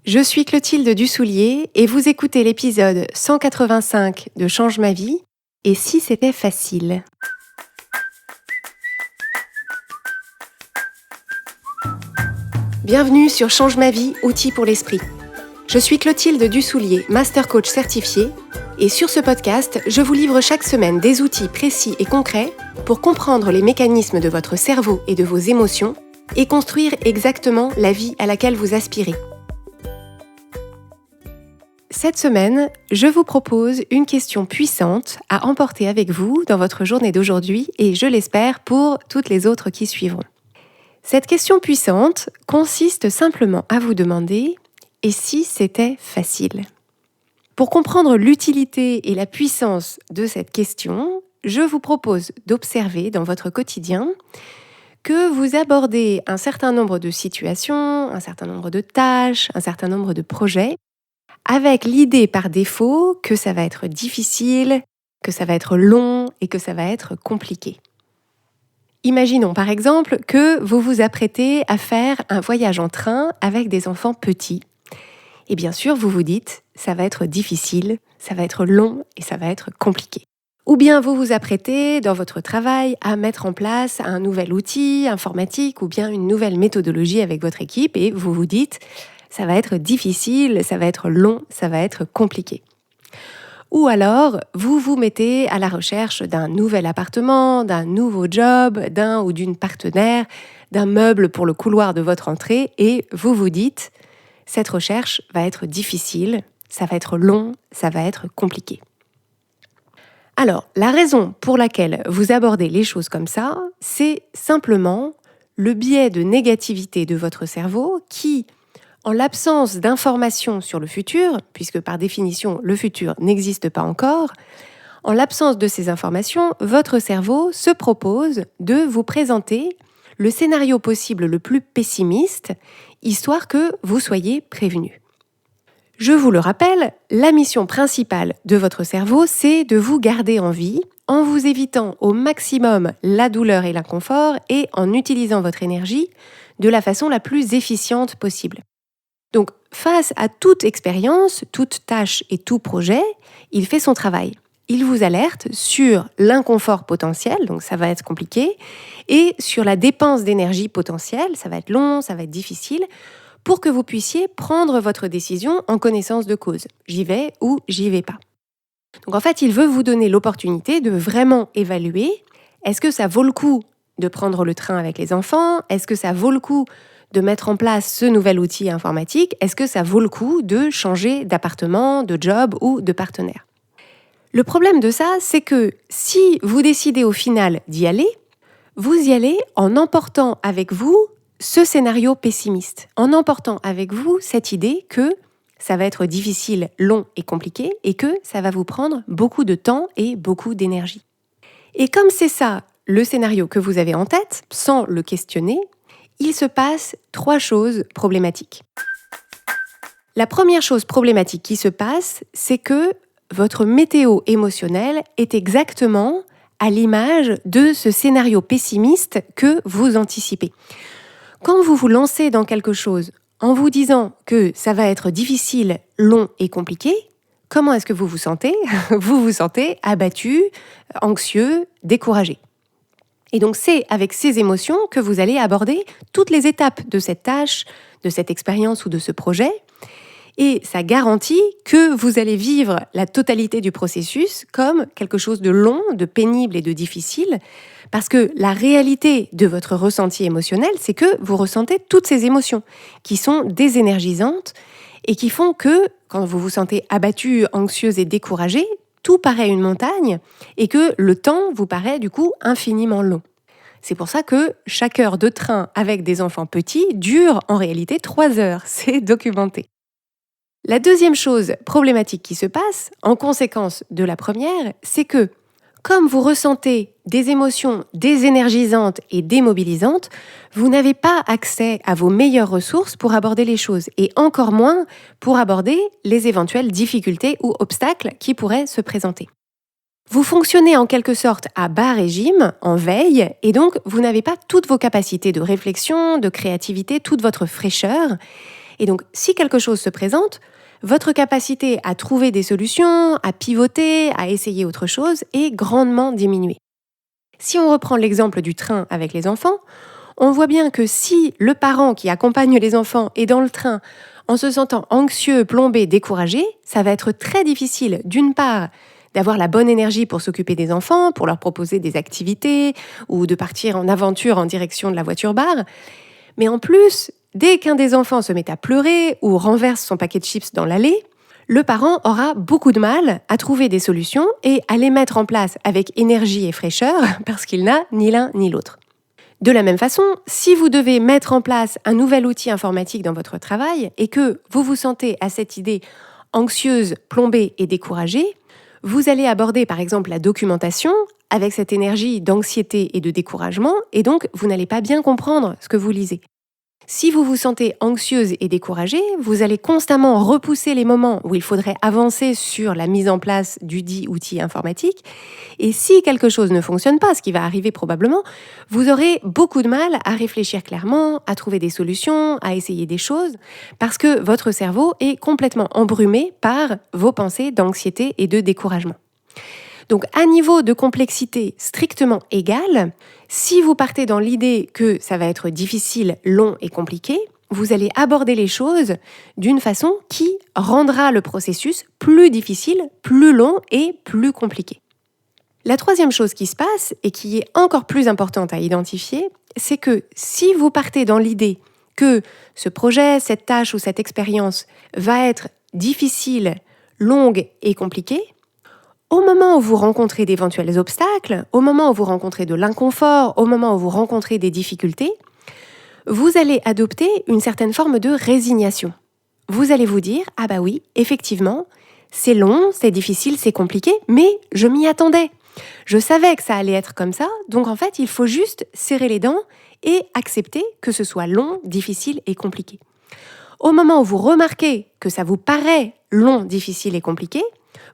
Je suis Clotilde Dussoulier et vous écoutez l'épisode 185 de Change ma vie. Et si c'était facile ? Bienvenue sur Change ma vie, outils pour l'esprit. Je suis Clotilde Dussoulier, Master Coach certifié, et sur ce podcast, je vous livre chaque semaine des outils précis et concrets pour comprendre les mécanismes de votre cerveau et de vos émotions et construire exactement la vie à laquelle vous aspirez. Cette semaine, je vous propose une question puissante à emporter avec vous dans votre journée d'aujourd'hui et je l'espère pour toutes les autres qui suivront. Cette question puissante consiste simplement à vous demander « et si c'était facile ?» Pour comprendre l'utilité et la puissance de cette question, je vous propose d'observer dans votre quotidien que vous abordez un certain nombre de situations, un certain nombre de tâches, un certain nombre de projets, avec l'idée par défaut que ça va être difficile, que ça va être long et que ça va être compliqué. Imaginons par exemple que vous vous apprêtez à faire un voyage en train avec des enfants petits. Et bien sûr, vous vous dites, ça va être difficile, ça va être long et ça va être compliqué. Ou bien vous vous apprêtez dans votre travail à mettre en place un nouvel outil informatique ou bien une nouvelle méthodologie avec votre équipe et vous vous dites, ça va être difficile, ça va être long, ça va être compliqué. Ou alors, vous vous mettez à la recherche d'un nouvel appartement, d'un nouveau job, d'un ou d'une partenaire, d'un meuble pour le couloir de votre entrée et vous vous dites, cette recherche va être difficile, ça va être long, ça va être compliqué. Alors, la raison pour laquelle vous abordez les choses comme ça, c'est simplement le biais de négativité de votre cerveau qui, en l'absence d'informations sur le futur, puisque par définition le futur n'existe pas encore, en l'absence de ces informations, votre cerveau se propose de vous présenter le scénario possible le plus pessimiste, histoire que vous soyez prévenu. Je vous le rappelle, la mission principale de votre cerveau, c'est de vous garder en vie, en vous évitant au maximum la douleur et l'inconfort et en utilisant votre énergie de la façon la plus efficiente possible. Donc, face à toute expérience, toute tâche et tout projet, il fait son travail. Il vous alerte sur l'inconfort potentiel, donc ça va être compliqué, et sur la dépense d'énergie potentielle, ça va être long, ça va être difficile, pour que vous puissiez prendre votre décision en connaissance de cause. J'y vais ou j'y vais pas. Donc en fait, il veut vous donner l'opportunité de vraiment évaluer, est-ce que ça vaut le coup de prendre le train avec les enfants ? Est-ce que ça vaut le coup de mettre en place ce nouvel outil informatique, est-ce que ça vaut le coup de changer d'appartement, de job ou de partenaire ? Le problème de ça, c'est que si vous décidez au final d'y aller, vous y allez en emportant avec vous ce scénario pessimiste, en emportant avec vous cette idée que ça va être difficile, long et compliqué et que ça va vous prendre beaucoup de temps et beaucoup d'énergie. Et comme c'est ça le scénario que vous avez en tête, sans le questionner, il se passe 3 choses problématiques. La première chose problématique qui se passe, c'est que votre météo émotionnelle est exactement à l'image de ce scénario pessimiste que vous anticipez. Quand vous vous lancez dans quelque chose en vous disant que ça va être difficile, long et compliqué, comment est-ce que vous vous sentez ? Vous vous sentez abattu, anxieux, découragé. Et donc, c'est avec ces émotions que vous allez aborder toutes les étapes de cette tâche, de cette expérience ou de ce projet. Et ça garantit que vous allez vivre la totalité du processus comme quelque chose de long, de pénible et de difficile. Parce que la réalité de votre ressenti émotionnel, c'est que vous ressentez toutes ces émotions qui sont désénergisantes et qui font que, quand vous vous sentez abattu, anxieux et découragé, tout paraît une montagne et que le temps vous paraît du coup infiniment long. C'est pour ça que chaque heure de train avec des enfants petits dure en réalité 3 heures, c'est documenté. La deuxième chose problématique qui se passe, en conséquence de la première, c'est que comme vous ressentez des émotions désénergisantes et démobilisantes, vous n'avez pas accès à vos meilleures ressources pour aborder les choses et encore moins pour aborder les éventuelles difficultés ou obstacles qui pourraient se présenter. Vous fonctionnez en quelque sorte à bas régime, en veille, et donc vous n'avez pas toutes vos capacités de réflexion, de créativité, toute votre fraîcheur. Et donc, si quelque chose se présente, votre capacité à trouver des solutions, à pivoter, à essayer autre chose est grandement diminuée. Si on reprend l'exemple du train avec les enfants, on voit bien que si le parent qui accompagne les enfants est dans le train en se sentant anxieux, plombé, découragé, ça va être très difficile, d'une part, d'avoir la bonne énergie pour s'occuper des enfants, pour leur proposer des activités ou de partir en aventure en direction de la voiture-bar. Mais en plus, dès qu'un des enfants se met à pleurer ou renverse son paquet de chips dans l'allée, le parent aura beaucoup de mal à trouver des solutions et à les mettre en place avec énergie et fraîcheur parce qu'il n'a ni l'un ni l'autre. De la même façon, si vous devez mettre en place un nouvel outil informatique dans votre travail et que vous vous sentez à cette idée anxieuse, plombée et découragée, vous allez aborder par exemple la documentation avec cette énergie d'anxiété et de découragement et donc vous n'allez pas bien comprendre ce que vous lisez. Si vous vous sentez anxieuse et découragée, vous allez constamment repousser les moments où il faudrait avancer sur la mise en place du dit outil informatique. Et si quelque chose ne fonctionne pas, ce qui va arriver probablement, vous aurez beaucoup de mal à réfléchir clairement, à trouver des solutions, à essayer des choses, parce que votre cerveau est complètement embrumé par vos pensées d'anxiété et de découragement. Donc, à niveau de complexité strictement égal, si vous partez dans l'idée que ça va être difficile, long et compliqué, vous allez aborder les choses d'une façon qui rendra le processus plus difficile, plus long et plus compliqué. La troisième chose qui se passe, et qui est encore plus importante à identifier, c'est que si vous partez dans l'idée que ce projet, cette tâche ou cette expérience va être difficile, longue et compliquée, au moment où vous rencontrez d'éventuels obstacles, au moment où vous rencontrez de l'inconfort, au moment où vous rencontrez des difficultés, vous allez adopter une certaine forme de résignation. Vous allez vous dire « Ah bah oui, effectivement, c'est long, c'est difficile, c'est compliqué, mais je m'y attendais. Je savais que ça allait être comme ça, donc en fait, il faut juste serrer les dents et accepter que ce soit long, difficile et compliqué. » Au moment où vous remarquez que ça vous paraît long, difficile et compliqué,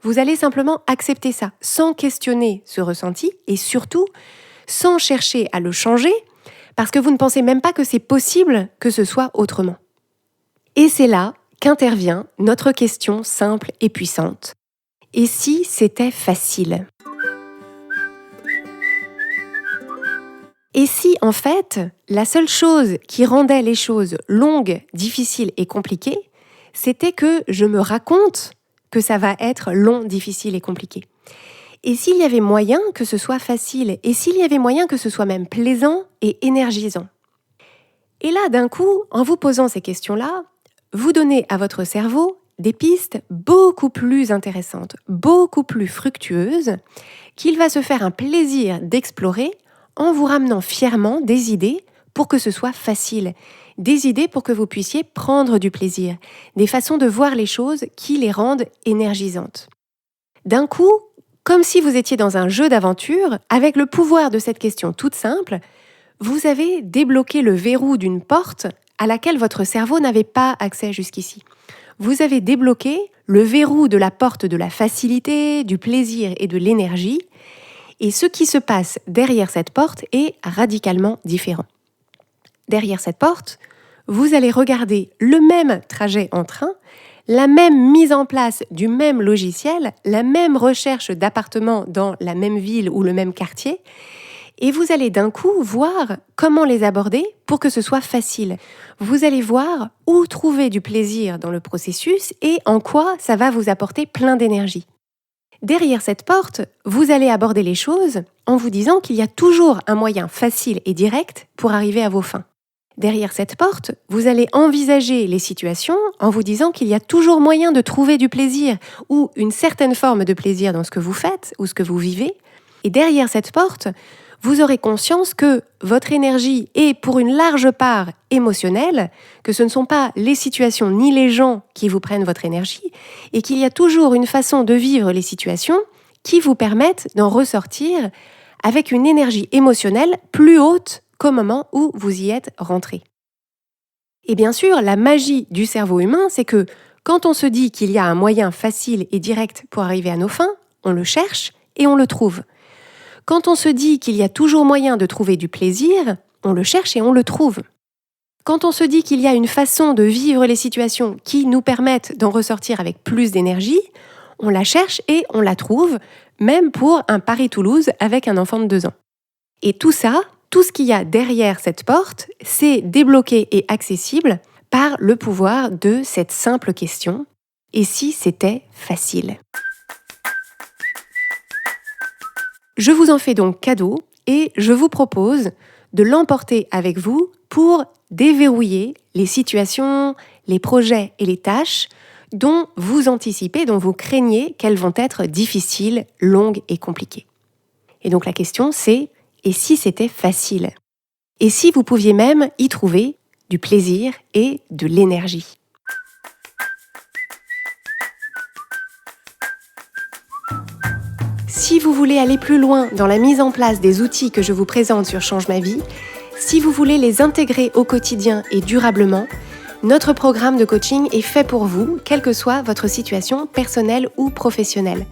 vous allez simplement accepter ça, sans questionner ce ressenti et surtout sans chercher à le changer, parce que vous ne pensez même pas que c'est possible que ce soit autrement. Et c'est là qu'intervient notre question simple et puissante. Et si c'était facile ? Et si, en fait, la seule chose qui rendait les choses longues, difficiles et compliquées, c'était que je me raconte que ça va être long, difficile et compliqué. Et s'il y avait moyen que ce soit facile, et s'il y avait moyen que ce soit même plaisant et énergisant. Et là, d'un coup, en vous posant ces questions-là, vous donnez à votre cerveau des pistes beaucoup plus intéressantes, beaucoup plus fructueuses, qu'il va se faire un plaisir d'explorer en vous ramenant fièrement des idées pour que ce soit facile, des idées pour que vous puissiez prendre du plaisir, des façons de voir les choses qui les rendent énergisantes. D'un coup, comme si vous étiez dans un jeu d'aventure, avec le pouvoir de cette question toute simple, vous avez débloqué le verrou d'une porte à laquelle votre cerveau n'avait pas accès jusqu'ici. Vous avez débloqué le verrou de la porte de la facilité, du plaisir et de l'énergie, et ce qui se passe derrière cette porte est radicalement différent. Derrière cette porte, vous allez regarder le même trajet en train, la même mise en place du même logiciel, la même recherche d'appartements dans la même ville ou le même quartier, et vous allez d'un coup voir comment les aborder pour que ce soit facile. Vous allez voir où trouver du plaisir dans le processus et en quoi ça va vous apporter plein d'énergie. Derrière cette porte, vous allez aborder les choses en vous disant qu'il y a toujours un moyen facile et direct pour arriver à vos fins. Derrière cette porte, vous allez envisager les situations en vous disant qu'il y a toujours moyen de trouver du plaisir ou une certaine forme de plaisir dans ce que vous faites ou ce que vous vivez. Et derrière cette porte, vous aurez conscience que votre énergie est pour une large part émotionnelle, que ce ne sont pas les situations ni les gens qui vous prennent votre énergie, et qu'il y a toujours une façon de vivre les situations qui vous permettent d'en ressortir avec une énergie émotionnelle plus haute qu'au moment où vous y êtes rentré. Et bien sûr, la magie du cerveau humain, c'est que quand on se dit qu'il y a un moyen facile et direct pour arriver à nos fins, on le cherche et on le trouve. Quand on se dit qu'il y a toujours moyen de trouver du plaisir, on le cherche et on le trouve. Quand on se dit qu'il y a une façon de vivre les situations qui nous permettent d'en ressortir avec plus d'énergie, on la cherche et on la trouve, même pour un Paris-Toulouse avec un enfant de 2 ans. Et tout ça, tout ce qu'il y a derrière cette porte, c'est débloqué et accessible par le pouvoir de cette simple question « Et si c'était facile ?» Je vous en fais donc cadeau et je vous propose de l'emporter avec vous pour déverrouiller les situations, les projets et les tâches dont vous anticipez, dont vous craignez qu'elles vont être difficiles, longues et compliquées. Et donc la question c'est « Et si c'était facile ?» Et si vous pouviez même y trouver du plaisir et de l'énergie. Si vous voulez aller plus loin dans la mise en place des outils que je vous présente sur Change ma vie, si vous voulez les intégrer au quotidien et durablement, notre programme de coaching est fait pour vous, quelle que soit votre situation personnelle ou professionnelle.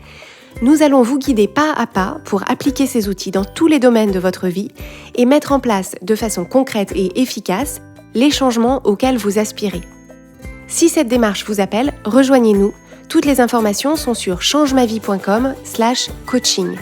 Nous allons vous guider pas à pas pour appliquer ces outils dans tous les domaines de votre vie et mettre en place de façon concrète et efficace les changements auxquels vous aspirez. Si cette démarche vous appelle, rejoignez-nous. Toutes les informations sont sur changemavie.com/coaching.